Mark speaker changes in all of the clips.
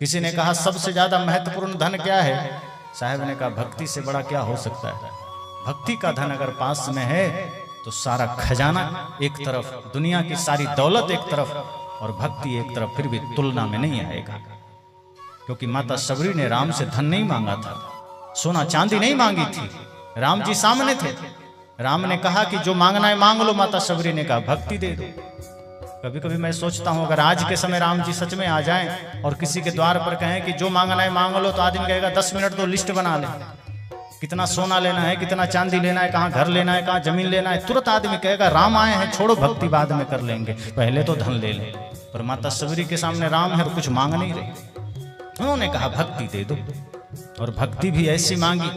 Speaker 1: किसी ने कहा सबसे ज्यादा महत्वपूर्ण धन क्या है? साहब ने कहा भक्ति से बड़ा क्या हो सकता है। भक्ति का धन अगर पास में है तो सारा खजाना एक तरफ, दुनिया की सारी दौलत एक तरफ और भक्ति एक तरफ, फिर भी तुलना में नहीं आएगा। क्योंकि माता सबरी ने राम से धन नहीं मांगा था, सोना चांदी नहीं मांगी थी, राम जी सामने थे। राम ने कहा कि जो मांगना है मांग लो, माता सबरी ने कहा भक्ति दे दो। कभी कभी मैं सोचता हूं अगर आज के समय राम जी सच में आ जाएं और किसी के द्वार पर कहें कि जो मांगना है मांग लो, तो आदमी कहेगा 10 मिनट तो लिस्ट बना ले, कितना सोना लेना है, कितना चांदी लेना है, कहाँ घर लेना है, कहाँ जमीन लेना है। तुरंत आदमी कहेगा राम आए हैं, छोड़ो भक्ति बाद में कर लेंगे, पहले तो धन ले लें। पर माता सबरी के सामने राम है और कुछ मांग नहीं रही, उन्होंने कहा भक्ति दे दो। और भक्ति भी ऐसी मांगी,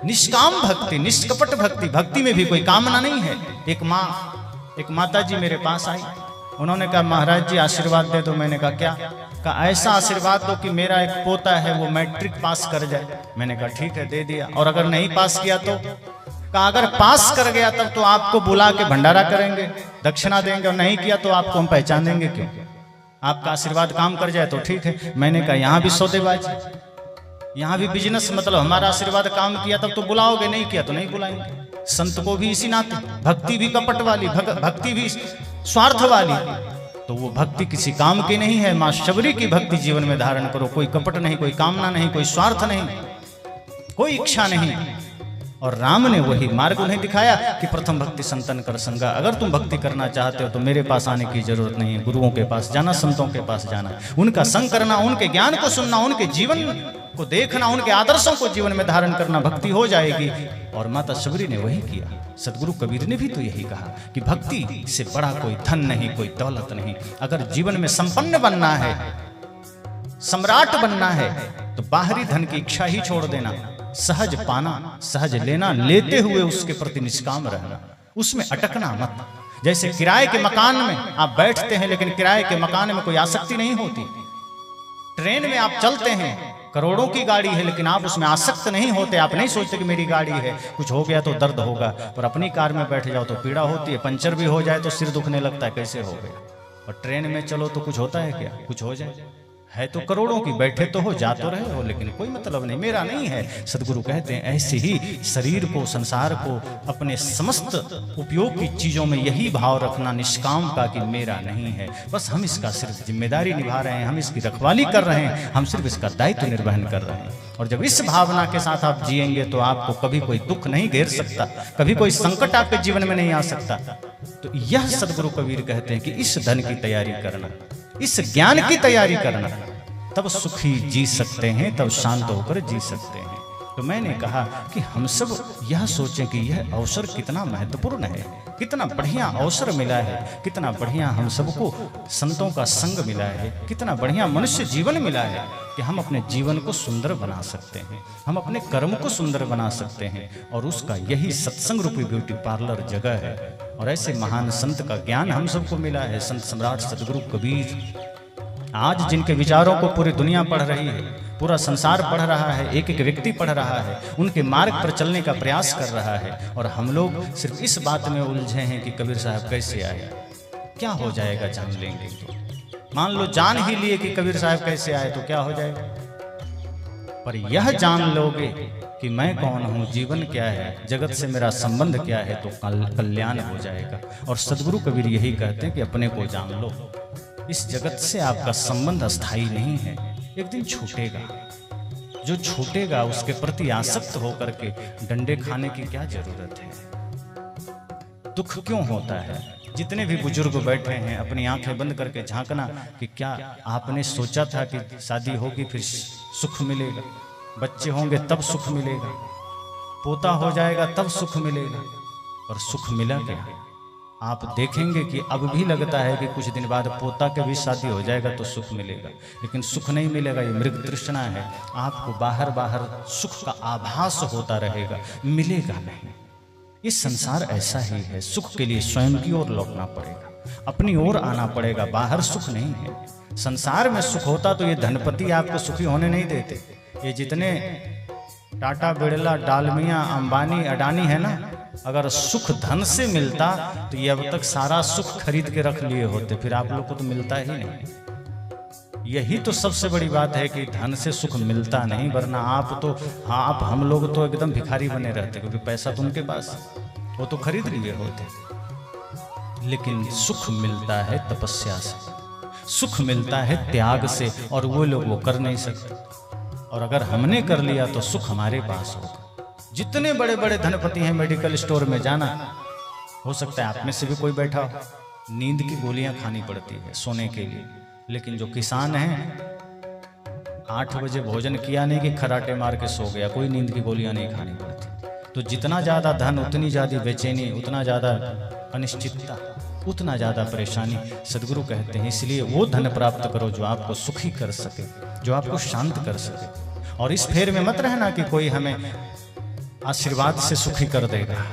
Speaker 1: निष्काम भक्ति, निष्कपट भक्ति। भक्ति में भी कोई कामना नहीं है। एक माता जी मेरे पास आई, उन्होंने कहा महाराज जी आशीर्वाद दे दो। मैंने कहा क्या? कहा ऐसा आशीर्वाद दो कि मेरा एक पोता है वो मैट्रिक पास कर जाए। मैंने कहा ठीक है, दे दिया। और अगर नहीं पास किया तो? कहा अगर पास कर गया तब तो आपको बुला के भंडारा करेंगे, दक्षिणा देंगे, और नहीं किया तो आपको हम पहचानेंगे क्यों? आपका आशीर्वाद काम कर जाए तो ठीक है। मैंने कहा यहाँ भी सौदेबाजी, यहाँ भी बिजनेस, मतलब हमारा आशीर्वाद काम किया तब तो बुलाओगे, नहीं किया तो नहीं बुलाएंगे। संत को भी इसी नाते, भक्ति भी कपट वाली, भक्ति भी स्वार्थ वाली, तो वो भक्ति किसी काम की नहीं है। मां शबरी की भक्ति जीवन में धारण करो, कोई कपट नहीं, कोई कामना नहीं, कोई स्वार्थ नहीं, कोई इच्छा नहीं। और राम ने वही मार्ग उन्हें दिखाया कि प्रथम भक्ति संतन कर संगा। अगर तुम भक्ति करना चाहते हो तो मेरे पास आने की जरूरत नहीं है, गुरुओं के पास जाना, संतों के पास जाना, उनका संग करना, उनके ज्ञान को सुनना, उनके जीवन को देखना, उनके आदर्शों को जीवन में धारण करना, भक्ति हो जाएगी। और माता सबरी ने वही किया। सदगुरु कबीर ने भी तो यही कहा कि भक्ति से बड़ा कोई धन नहीं, कोई दौलत नहीं। अगर जीवन में संपन्न बनना है, सम्राट बनना है, तो बाहरी धन की इच्छा ही छोड़ देना, सहज पाना, सहज लेना, लेते हुए उसके प्रति निष्काम रहना, उसमें अटकना मत। जैसे किराए के मकान में आप बैठते हैं, लेकिन किराए के मकान में कोई आसक्ति नहीं होती। ट्रेन में आप चलते हैं, करोड़ों की गाड़ी है, लेकिन आप उसमें आसक्त नहीं होते। आप नहीं सोचते कि मेरी गाड़ी है, कुछ हो गया तो दर्द होगा। पर अपनी कार में बैठ जाओ तो पीड़ा होती है, पंचर भी हो जाए तो सिर दुखने लगता है, कैसे हो गया। और ट्रेन में चलो तो कुछ होता है क्या? कुछ हो जाए है तो करोड़ों की, बैठे तो हो, जा तो रहे हो, लेकिन कोई मतलब नहीं, मेरा नहीं है। सदगुरु कहते हैं ऐसे ही शरीर को, संसार को, अपने समस्त उपयोग की चीजों में यही भाव रखना निष्काम का कि मेरा नहीं है, बस हम इसका सिर्फ जिम्मेदारी निभा रहे हैं, हम इसकी रखवाली कर रहे हैं, हम सिर्फ इसका दायित्व निर्वहन कर रहे हैं। और जब इस भावना के साथ आप जिएंगे तो आपको कभी कोई दुख नहीं घेर सकता, कभी कोई संकट आपके जीवन में नहीं आ सकता। तो यह सदगुरु कबीर कहते हैं कि इस धन की तैयारी करना, इस ज्ञान की तैयारी करना, तब सुखी जी सकते हैं, तब शांत होकर जी सकते हैं। तो मैंने कहा कि हम सब यह सोचें कि यह अवसर कितना महत्वपूर्ण है, कितना बढ़िया अवसर मिला है, कितना बढ़िया हम सबको संतों का संग मिला है, कितना बढ़िया मनुष्य जीवन मिला है कि हम अपने जीवन को सुंदर बना सकते हैं, हम अपने कर्म को सुंदर बना सकते हैं। और उसका यही सत्संग रूपी ब्यूटी पार्लर जगह है। और ऐसे महान संत का ज्ञान हम सबको मिला है, संत सम्राट सदगुरु कबीर। आज जिनके विचारों को पूरी दुनिया पढ़ रही है, पूरा संसार पढ़ रहा है, एक एक व्यक्ति पढ़ रहा है, उनके मार्ग पर चलने का प्रयास कर रहा है। और हम लोग सिर्फ इस बात में उलझे हैं कि कबीर साहब कैसे आए, क्या हो जाएगा जान लेंगे तो। मान लो जान ही लिए कि कबीर साहब कैसे आए तो क्या हो जाएगा। पर यह जान लोगे कि मैं कौन हूँ, जीवन क्या है, जगत से मेरा संबंध क्या है, तो कल्याण हो जाएगा। और सदगुरु कबीर यही कहते हैं कि अपने को जान लो। इस जगत से आपका संबंध अस्थाई नहीं है, एक दिन छूटेगा। जो छूटेगा उसके प्रति आसक्त होकर के डंडे खाने की क्या जरूरत है। दुख क्यों होता है? जितने भी बुजुर्ग बैठे हैं, अपनी आंखें बंद करके झांकना कि क्या आपने सोचा था कि शादी होगी फिर सुख मिलेगा, बच्चे होंगे तब सुख मिलेगा, पोता हो जाएगा तब सुख मिलेगा। और सुख मिला क्या? आप देखेंगे कि अब भी लगता है कि कुछ दिन बाद पोता के भी शादी हो जाएगा तो सुख मिलेगा, लेकिन सुख नहीं मिलेगा। ये मृग तृष्णा है, आपको बाहर बाहर सुख का आभास होता रहेगा, मिलेगा नहीं। ये संसार ऐसा ही है, सुख के लिए स्वयं की ओर लौटना पड़ेगा, अपनी ओर आना पड़ेगा, बाहर सुख नहीं है। संसार में सुख होता तो ये धनपति आपको सुखी होने नहीं देते। ये जितने टाटा, बिड़ला, डालमिया, अंबानी, अडानी है ना, अगर सुख धन से मिलता तो ये अब तक सारा सुख खरीद के रख लिए होते, फिर आप लोग को तो मिलता ही नहीं। यही तो सबसे बड़ी बात है कि धन से सुख मिलता नहीं, वरना आप तो आप हम लोग तो एकदम भिखारी बने रहते, क्योंकि पैसा तो उनके पास वो तो खरीद लिए होते। लेकिन सुख मिलता है तपस्या से, सुख मिलता है त्याग से, और वो लोग वो कर नहीं सकते। और अगर हमने कर लिया तो सुख हमारे पास होगा। जितने बड़े बड़े धनपति हैं, मेडिकल स्टोर में जाना, हो सकता है आप में से भी कोई बैठा हो, नींद की गोलियां खानी पड़ती है सोने के लिए। लेकिन जो किसान हैं, 8 बजे भोजन किया नहीं कि खराटे मार के सो गया, कोई नींद की गोलियां नहीं खानी पड़ती। तो जितना ज़्यादा धन उतनी ज़्यादा बेचैनी, उतना ज़्यादा अनिश्चितता, उतना ज़्यादा परेशानी। सदगुरु कहते हैं इसलिए वो धन प्राप्त करो जो आपको सुखी कर सके, जो आपको शांत कर सके। और इस फेर में मत रहना कि कोई हमें आशीर्वाद से सुखी कर देगा,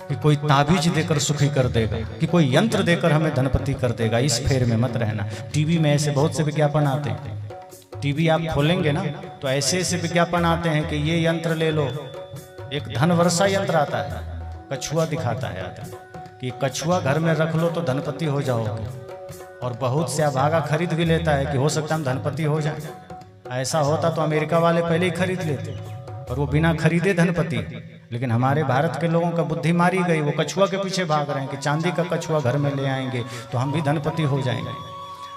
Speaker 1: कि कोई ताबीज देकर सुखी कर देगा, कि कोई यंत्र देकर हमें धनपति कर देगा। इस फेर में मत रहना। टीवी में ऐसे बहुत से विज्ञापन आते हैं, टीवी आप खोलेंगे ना तो ऐसे ऐसे विज्ञापन आते हैं कि ये यंत्र ले लो। एक धन वर्षा यंत्र आता है, कछुआ दिखाता है आदमी कि कछुआ घर में रख लो तो धनपति हो जाओगे। और बहुत से अभागा खरीद भी लेता है कि हो सकता है हम धनपति हो जाए। ऐसा होता तो अमेरिका वाले पहले ही खरीद लेते, और वो बिना खरीदे धनपति। लेकिन हमारे भारत के लोगों का बुद्धि मारी गई, वो कछुआ के पीछे भाग रहे हैं कि चांदी का कछुआ घर में ले आएंगे तो हम भी धनपति हो जाएंगे।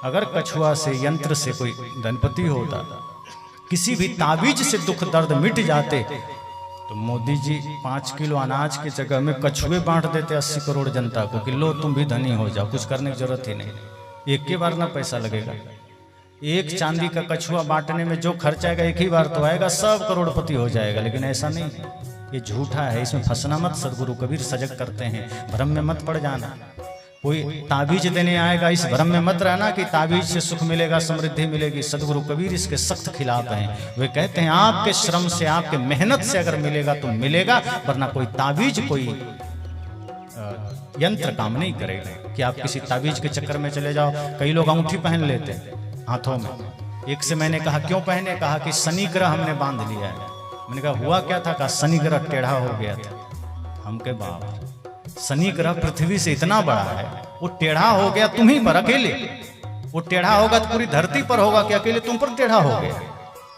Speaker 1: अगर कछुआ से, यंत्र से कोई धनपति होता, किसी भी ताबीज से दुख दर्द मिट जाते, तो मोदी जी 5 किलो अनाज की जगह में कछुए बांट देते 80 करोड़ जनता को कि लो तुम भी धनी हो जाओ, कुछ करने की जरूरत ही नहीं। एक ही बार ना पैसा लगेगा। एक चांदी का कछुआ बांटने में जो खर्च आएगा एक ही बार तो आएगा, सब करोड़पति हो जाएगा। लेकिन ऐसा नहीं है, ये झूठा है, इसमें फंसना मत। सदगुरु कबीर सजग करते हैं, भ्रम में मत पड़ जाना। कोई ताबीज देने आएगा, इस भ्रम में मत रहना कि ताबीज से सुख मिलेगा, समृद्धि मिलेगी। सदगुरु कबीर इसके सख्त खिलाफ हैं। वे कहते हैं आपके श्रम से, आपके मेहनत से अगर मिलेगा तो मिलेगा, वरना कोई ताबीज, कोई यंत्र काम नहीं करेगा। कि आप किसी ताबीज के चक्कर में चले जाओ। कई लोग अंगूठी पहन लेते हैं हाथों में। एक से मैंने कहा क्यों पहने, कहा कि शनि ग्रह हमने बांध लिया है। मैंने कहा हुआ क्या था, कहा शनि ग्रह टेढ़ा हो गया था। हम के बाप, शनि ग्रह पृथ्वी से इतना बड़ा है, वो टेढ़ा हो गया तुम ही पर अकेले। वो टेढ़ा होगा तो पूरी धरती पर होगा कि अकेले तुम पर टेढ़ा हो गया।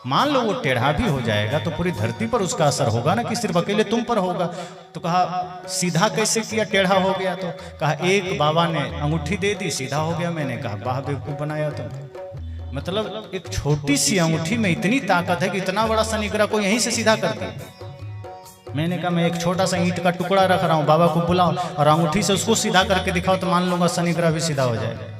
Speaker 1: मान लो वो टेढ़ा भी हो जाएगा तो पूरी धरती पर उसका असर होगा ना, कि सिर्फ अकेले तुम पर होगा। तो कहा सीधा कैसे किया, टेढ़ा हो गया तो? कहा एक बाबा ने अंगूठी दे दी, सीधा हो गया। मैंने कहा वाह बेवकूफ बनाया तुम। मतलब एक छोटी सी अंगूठी में इतनी ताकत है कि इतना बड़ा शनि ग्रह को यहीं से सीधा कर दिया। मैंने कहा मैं एक छोटा सा ईंट का टुकड़ा रख रहा हूँ, बाबा को बुलाओ और अंगूठी से उसको सीधा करके दिखाओ तो मान लूंगा शनि ग्रह भी सीधा हो जाएगा।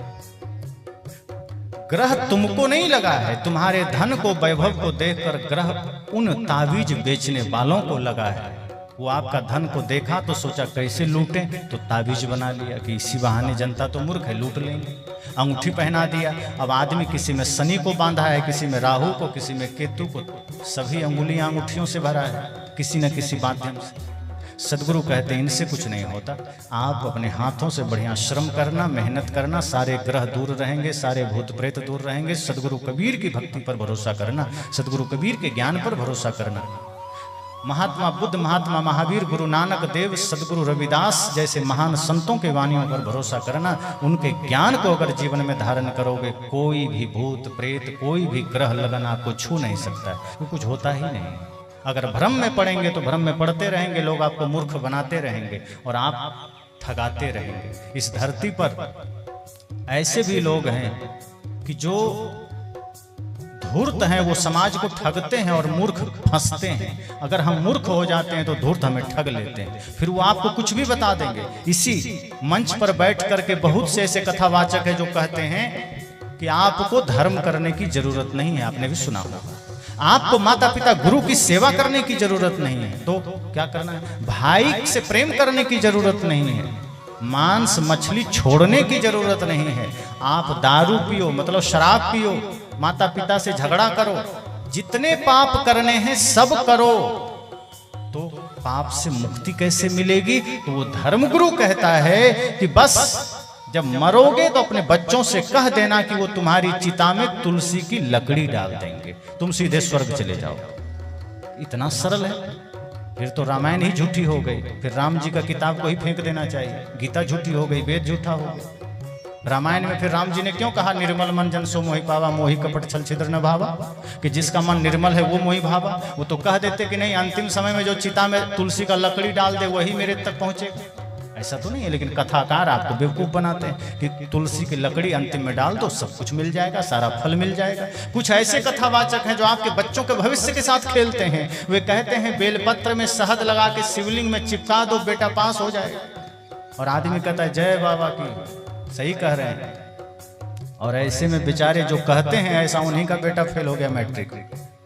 Speaker 1: ग्रह तुमको नहीं लगा है, तुम्हारे धन को, वैभव को देखकर ग्रह उन ताबीज बेचने वालों को लगा है। वो आपका धन को देखा तो सोचा कैसे लूटें, तो ताबीज बना लिया कि इसी बहाने जनता तो मूर्ख है, लूट लेंगे। अंगूठी पहना दिया। अब आदमी किसी में शनि को बांधा है, किसी में राहु को, किसी में केतु को, सभी अंगुलियां अंगूठियों से भरा है किसी न किसी माध्यम से। सदगुरु कहते हैं इनसे कुछ नहीं होता। आप अपने हाथों से बढ़िया श्रम करना, मेहनत करना, सारे ग्रह दूर रहेंगे, सारे भूत प्रेत दूर रहेंगे। सदगुरु कबीर की भक्ति पर भरोसा करना, सदगुरु कबीर के ज्ञान पर भरोसा करना। महात्मा बुद्ध, महात्मा महावीर, गुरु नानक देव, सदगुरु रविदास जैसे महान संतों के वाणियों पर भरोसा करना। उनके ज्ञान को अगर जीवन में धारण करोगे, कोई भी भूत प्रेत, कोई भी ग्रह लगन आपको छू नहीं सकता है, वो कुछ होता ही नहीं। अगर भ्रम में पड़ेंगे तो भ्रम में पड़ते रहेंगे, लोग आपको मूर्ख बनाते रहेंगे और आप ठगाते रहेंगे। इस धरती पर ऐसे भी लोग हैं कि जो धूर्त हैं, वो समाज को ठगते हैं और मूर्ख फंसते हैं। अगर हम मूर्ख हो जाते हैं तो धूर्त हमें ठग लेते हैं, फिर वो आपको कुछ भी बता देंगे। इसी मंच पर बैठ करके बहुत से ऐसे कथावाचक है जो कहते हैं कि आपको धर्म करने की जरूरत नहीं है। आपने भी सुना होगा, आपको माता पिता गुरु की सेवा करने की जरूरत नहीं है, तो क्या करना है? भाई से प्रेम करने की जरूरत नहीं है, मांस मछली छोड़ने की जरूरत नहीं है। आप दारू पियो, मतलब शराब पियो, माता पिता से झगड़ा करो, जितने पाप करने हैं सब करो, तो पाप से मुक्ति कैसे मिलेगी? तो वो धर्मगुरु कहता है कि बस जब मरोगे तो अपने बच्चों से कह देना कि वो तुम्हारी चिता में तुलसी की लकड़ी डाल देंगे, तुम सीधे स्वर्ग चले जाओ। इतना सरल है। फिर तो रामायण ही झूठी हो गई, फिर राम जी का किताब को ही फेंक देना चाहिए, गीता झूठी हो गई, वेद झूठा हो गया। रामायण में फिर राम जी ने क्यों कहा निर्मल मन जन सो मोहि पावा, मोहि कपट छल छिद्र न भावा, कि जिसका मन निर्मल है वो मोहि भावा। वो तो कह देते कि नहीं अंतिम समय में जो चिता में तुलसी का लकड़ी डाल दे वही मेरे तक पहुंचे। ऐसा तो नहीं है, लेकिन कथाकार आपको बेवकूफ बनाते हैं कि तुलसी की लकड़ी अंतिम में डाल दो सब कुछ मिल जाएगा, सारा फल मिल जाएगा। कुछ ऐसे कथावाचक हैं जो आपके बच्चों के भविष्य के साथ खेलते हैं। वे कहते हैं बेलपत्र में शहद लगा के शिवलिंग में चिपका दो, बेटा पास हो जाएगा। और आदमी कहता है जय बाबा की, सही कह रहे हैं। और ऐसे में बेचारे जो कहते हैं ऐसा, उन्हीं का बेटा फेल हो गया मैट्रिक,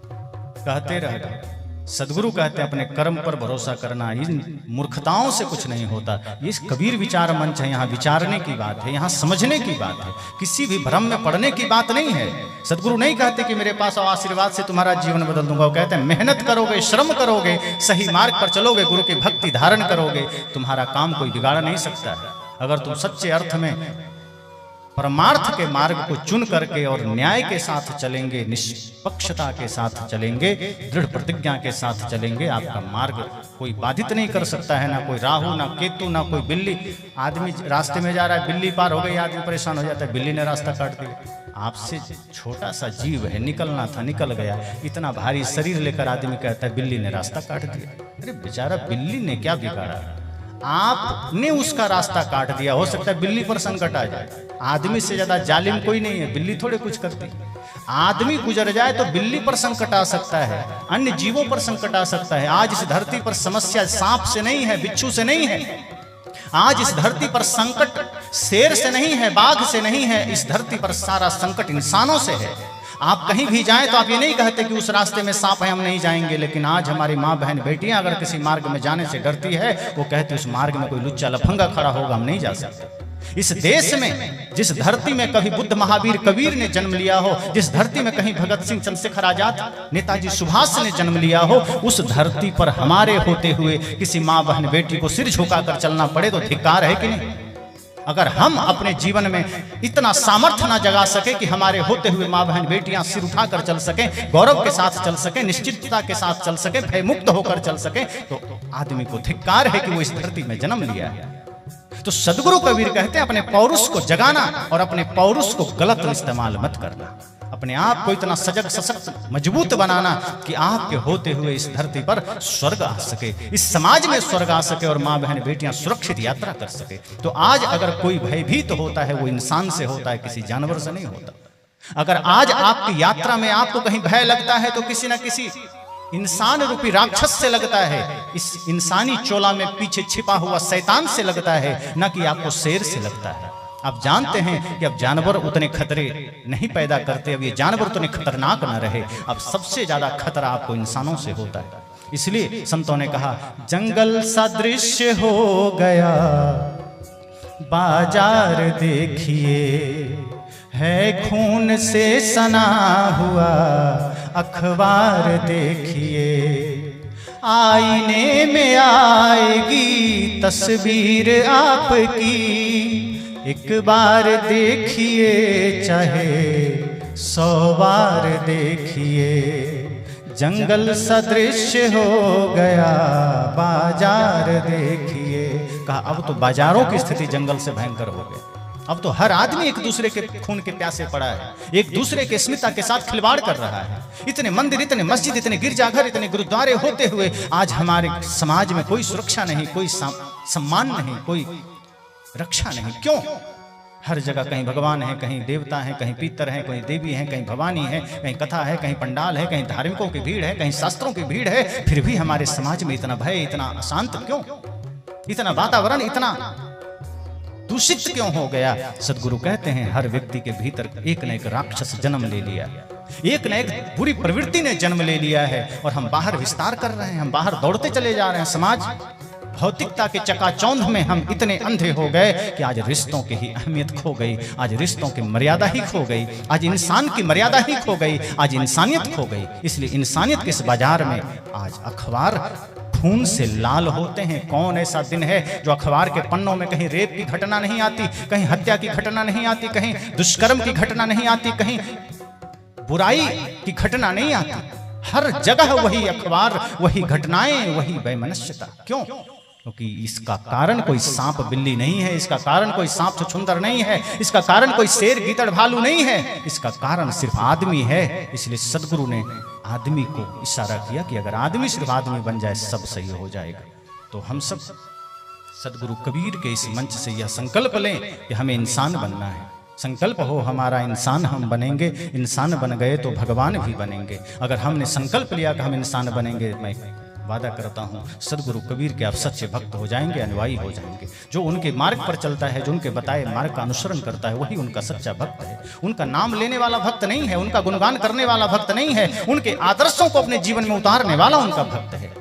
Speaker 1: कहते रह गए। सदगुरु कहते हैं अपने कर्म पर भरोसा करना, इन मूर्खताओं से कुछ नहीं होता। ये कबीर विचार मंच है, यहाँ विचारने की बात है, यहाँ समझने की बात है, किसी भी भ्रम में पड़ने की बात नहीं है। सदगुरु नहीं कहते कि मेरे पास आओ आशीर्वाद से तुम्हारा जीवन बदल दूंगा। वो कहते हैं मेहनत करोगे, श्रम करोगे, सही मार्ग पर चलोगे, गुरु की भक्ति धारण करोगे, तुम्हारा काम कोई बिगाड़ नहीं सकता है। अगर तुम सच्चे अर्थ में परमार्थ के मार्ग को चुन करके और न्याय के साथ चलेंगे, निष्पक्षता के साथ चलेंगे, दृढ़ प्रतिज्ञा के साथ चलेंगे, आपका मार्ग कोई बाधित नहीं कर सकता है। ना कोई राहु, ना केतु, ना कोई बिल्ली। आदमी रास्ते में जा रहा है, बिल्ली पार हो गई, आदमी परेशान हो जाता है, बिल्ली ने रास्ता काट दिया। आपसे छोटा सा जीव है, निकलना था निकल गया। इतना भारी शरीर लेकर आदमी कहता है बिल्ली ने रास्ता काट दिया। अरे बेचारा, बिल्ली ने क्या बिगाड़ा? आपने उसका रास्ता काट दिया। हो सकता है बिल्ली पर संकट आ जाए। आदमी से ज्यादा जालिम कोई नहीं है, बिल्ली थोड़े कुछ करती। आदमी गुजर जाए तो बिल्ली पर संकट आ सकता है, अन्य जीवों पर संकट आ सकता है। आज इस धरती पर समस्या सांप से नहीं है, बिच्छू से नहीं है। आज इस धरती पर संकट शेर से नहीं है, बाघ से नहीं है। इस धरती पर सारा संकट इंसानों से है। आप कहीं भी जाएं तो आप ये नहीं कहते कि उस रास्ते में सांप है हम नहीं जाएंगे, लेकिन आज हमारी माँ बहन बेटियां अगर किसी मार्ग में जाने से डरती है, वो कहती उस मार्ग में कोई लुच्चा लफंगा खड़ा होगा, हम नहीं जा सकते। इस देश में जिस धरती में कभी बुद्ध महावीर कबीर ने जन्म लिया हो, जिस धरती में कहीं भगत सिंह चंद्रशेखर आजाद नेताजी सुभाष ने जन्म लिया हो, उस धरती पर हमारे होते हुए किसी माँ बहन बेटी को सिर झुकाकर चलना पड़े तो धिक्कार है कि नहीं? अगर हम अपने जीवन में इतना सामर्थ्य ना जगा सके कि हमारे होते हुए माँ बहन बेटियां सिर उठाकर चल सकें, गौरव के साथ चल सकें, निश्चितता के साथ चल सकें, भयमुक्त होकर चल सकें, तो आदमी को धिक्कार है कि वो इस धरती में जन्म लिया है। तो सदगुरु कबीर कहते हैं अपने पौरुष को जगाना और अपने पौरुष को गलत इस्तेमाल मत करना। अपने आप को इतना सजग सशक्त मजबूत बनाना कि आपके होते हुए इस धरती पर स्वर्ग आ सके, इस समाज में स्वर्ग आ सके और माँ बहन बेटियां सुरक्षित यात्रा कर सके। तो आज अगर कोई भयभीत होता है वो इंसान से होता है, किसी जानवर से नहीं होता। अगर आज आपकी यात्रा में आपको कहीं भय लगता है तो किसी न किसी इंसान रूपी राक्षस से लगता है, इस इंसानी चोला में पीछे छिपा हुआ शैतान से लगता है, न कि आपको शेर से लगता है। आप जानते हैं कि अब जानवर उतने खतरे नहीं पैदा करते, अब ये जानवर उतने खतरनाक न रहे। अब सबसे ज्यादा खतरा आपको इंसानों से होता है। इसलिए संतों ने कहा जंगल सदृश हो गया बाजार देखिए, है खून से सना हुआ अखबार देखिए, आईने में आएगी तस्वीर आपकी, एक बार देखिए चाहे 100 बार देखिए। जंगल सदृश हो गया बाजार देखिए। कहा अब तो बाजारों की स्थिति जंगल से भयंकर हो गई। अब तो हर आदमी एक दूसरे के खून के प्यासे पड़ा है, एक दूसरे के अस्मिता के साथ खिलवाड़ कर रहा है। इतने मंदिर, इतने मस्जिद, इतने गिरजाघर, इतने गुरुद्वारे होते हुए आज हमारे समाज में कोई सुरक्षा नहीं, कोई सम्मान नहीं, कोई रक्षा नहीं। क्यों? हर जगह कहीं भगवान है, कहीं देवता है, कहीं पितर है, कहीं देवी है, कहीं भवानी है, कहीं कथा है, कहीं पंडाल है, कहीं धार्मिकों की भीड़ है, कहीं शास्त्रों की भीड़ है। फिर भी हमारे समाज में इतना भय, इतना अशांत क्यों? इतना वातावरण इतना दूषित क्यों हो गया? सदगुरु कहते हैं हर व्यक्ति के भीतर एक न एक राक्षस जन्म ले लिया, एक न एक बुरी प्रवृत्ति ने जन्म ले लिया है और हम बाहर विस्तार कर रहे हैं, हम बाहर दौड़ते चले जा रहे हैं। समाज भौतिकता के चकाचौंध में हम इतने अंधे हो गए कि आज रिश्तों की ही अहमियत खो गई, आज रिश्तों की मर्यादा ही खो गई, आज इंसान की मर्यादा ही खो गई, आज इंसानियत खो गई। इसलिए इंसानियत के इस बाजार में आज अखबार खून से लाल होते हैं। कौन ऐसा दिन है जो अखबार के पन्नों में कहीं रेप की घटना नहीं आती, कहीं हत्या की घटना नहीं आती, कहीं दुष्कर्म की घटना नहीं आती, कहीं बुराई की घटना नहीं आती। हर जगह वही अखबार, वही घटनाएं, वही वैमनस्यता। क्यों? क्योंकि इसका कारण कोई सांप बिल्ली नहीं है, इसका कारण कोई सांप छुछुंदर नहीं है, इसका कारण कोई शेर गीदड़ भालू नहीं है, इसका कारण सिर्फ आदमी है। इसलिए सदगुरु ने आदमी को इशारा किया कि अगर आदमी सिर्फ आदमी बन जाए सब सही हो जाएगा। तो हम सब सदगुरु कबीर के इस मंच से यह संकल्प लें कि हमें इंसान बनना है। संकल्प हो हमारा इंसान हम बनेंगे, इंसान बन गए तो भगवान भी बनेंगे। अगर हमने संकल्प लिया कि हम इंसान बनेंगे, मैं वादा करता हूँ सदगुरु कबीर के आप सच्चे भक्त हो जाएंगे, अनुयायी हो जाएंगे। जो उनके मार्ग पर चलता है, जो उनके बताए मार्ग का अनुसरण करता है, वही उनका सच्चा भक्त है। उनका नाम लेने वाला भक्त नहीं है, उनका गुणगान करने वाला भक्त नहीं है, उनके आदर्शों को अपने जीवन में उतारने वाला उनका भक्त है।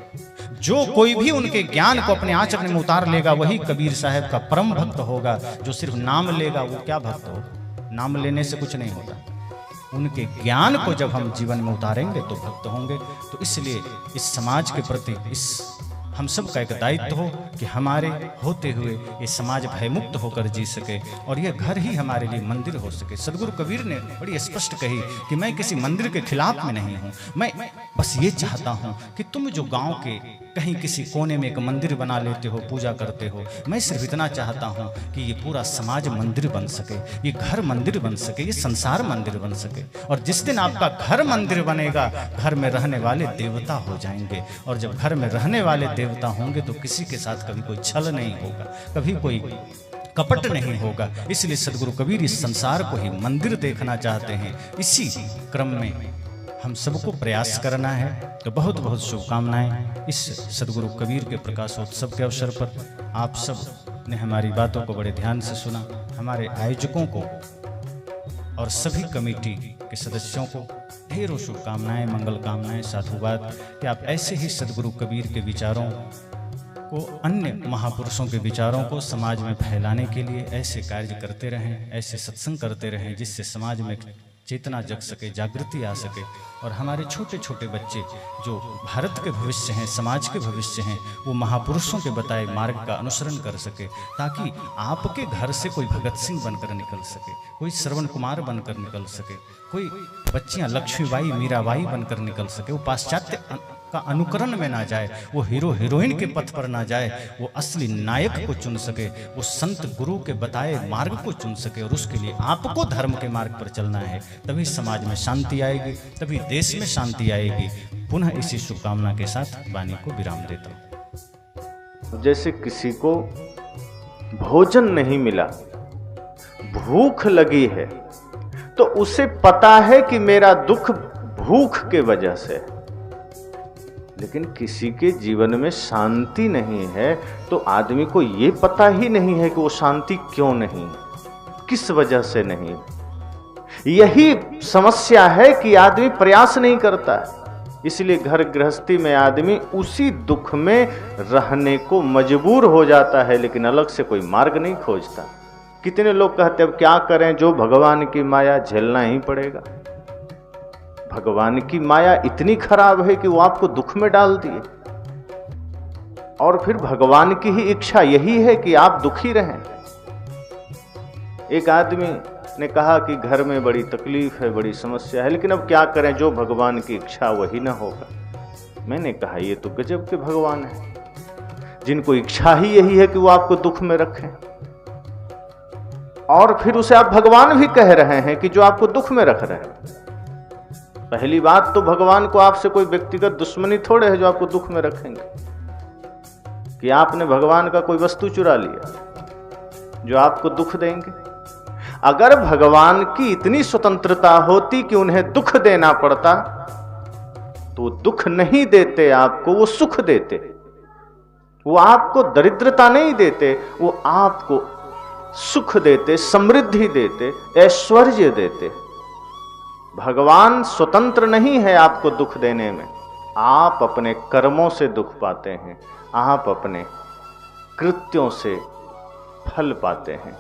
Speaker 1: जो कोई भी उनके ज्ञान को अपने आचरण में उतार लेगा वही कबीर साहब का परम भक्त होगा। जो सिर्फ नाम लेगा वो क्या भक्त होगा? नाम लेने से कुछ नहीं होता। उनके ज्ञान को जब हम जीवन में उतारेंगे तो भक्त होंगे। तो इसलिए इस समाज के प्रति इस हम सब का एक दायित्व हो कि हमारे होते हुए ये समाज भयमुक्त होकर जी सके और ये घर ही हमारे लिए मंदिर हो सके। सदगुरु कबीर ने बड़ी स्पष्ट कही कि मैं किसी मंदिर के खिलाफ में नहीं हूँ, मैं बस ये चाहता हूँ कि तुम जो गांव के कहीं किसी कोने में एक मंदिर बना लेते हो, पूजा करते हो, मैं सिर्फ इतना चाहता हूँ कि ये पूरा समाज मंदिर बन सके, ये घर मंदिर बन सके, ये संसार मंदिर बन सके। और जिस दिन आपका घर मंदिर बनेगा, घर में रहने वाले देवता हो जाएंगे। और जब घर में रहने वाले देवता होंगे तो किसी के साथ कभी कोई छल नहीं होगा, कभी कोई कपट नहीं होगा। इसलिए सदगुरु कबीर इस संसार को ही मंदिर देखना चाहते हैं। इसी क्रम में हम सबको प्रयास करना है। तो बहुत बहुत शुभकामनाएं इस सदगुरु कबीर के प्रकाशोत्सव के अवसर पर। आप सब ने हमारी बातों को बड़े ध्यान से सुना। हमारे आयोजकों को और सभी कमेटी के सदस्यों को ढेरों शुभकामनाएं, मंगल कामनाएं, साधुवाद कि आप ऐसे ही सदगुरु कबीर के विचारों को, अन्य महापुरुषों के विचारों को समाज में फैलाने के लिए ऐसे कार्य करते रहें, ऐसे सत्संग करते रहें जिससे समाज में चेतना जग सके, जागृति आ सके। और हमारे छोटे छोटे बच्चे जो भारत के भविष्य हैं, समाज के भविष्य हैं, वो महापुरुषों के बताए मार्ग का अनुसरण कर सके, ताकि आपके घर से कोई भगत सिंह बनकर निकल सके, कोई श्रवण कुमार बनकर निकल सके, कोई बच्चियां लक्ष्मीबाई, मीराबाई बनकर निकल सके। वो पाश्चात्य का अनुकरण में ना जाए, वो हीरो हीरोइन के पथ पर ना जाए, वो असली नायक को चुन सके, वो संत गुरु के बताए मार्ग को चुन सके। और उसके लिए आपको धर्म के मार्ग पर चलना है, तभी समाज में शांति आएगी, तभी देश में शांति आएगी। पुनः इसी शुभकामना के साथ वाणी को विराम देता हूं।
Speaker 2: जैसे किसी को भोजन नहीं मिला, भूख लगी है, तो उसे पता है कि मेरा दुख भूख के वजह से है। लेकिन किसी के जीवन में शांति नहीं है तो आदमी को यह पता ही नहीं है कि वो शांति क्यों नहीं, किस वजह से नहीं। यही समस्या है कि आदमी प्रयास नहीं करता है। इसलिए घर गृहस्थी में आदमी उसी दुख में रहने को मजबूर हो जाता है, लेकिन अलग से कोई मार्ग नहीं खोजता। कितने लोग कहते अब क्या करें, जो भगवान की माया झेलना ही पड़ेगा। भगवान की माया इतनी खराब है कि वो आपको दुख में डाल दिए, और फिर भगवान की ही इच्छा यही है कि आप दुखी रहें। एक आदमी ने कहा कि घर में बड़ी तकलीफ है, बड़ी समस्या है, लेकिन अब क्या करें, जो भगवान की इच्छा वही ना होगा। मैंने कहा ये तो गजब के भगवान है, जिनको इच्छा ही यही है कि वो आपको दुख में रखें, और फिर उसे आप भगवान भी कह रहे हैं कि जो आपको दुख में रख रहे हैं। पहली बात तो भगवान को आपसे कोई व्यक्तिगत दुश्मनी थोड़े है जो आपको दुख में रखेंगे, कि आपने भगवान का कोई वस्तु चुरा लिया जो आपको दुख देंगे। अगर भगवान की इतनी स्वतंत्रता होती कि उन्हें दुख देना पड़ता तो वो दुख नहीं देते आपको, वो सुख देते। वो आपको दरिद्रता नहीं देते, वो आपको सुख देते, समृद्धि देते, ऐश्वर्य देते। भगवान स्वतंत्र नहीं है आपको दुख देने में। आप अपने कर्मों से दुख पाते हैं, आप अपने कृत्यों से फल पाते हैं।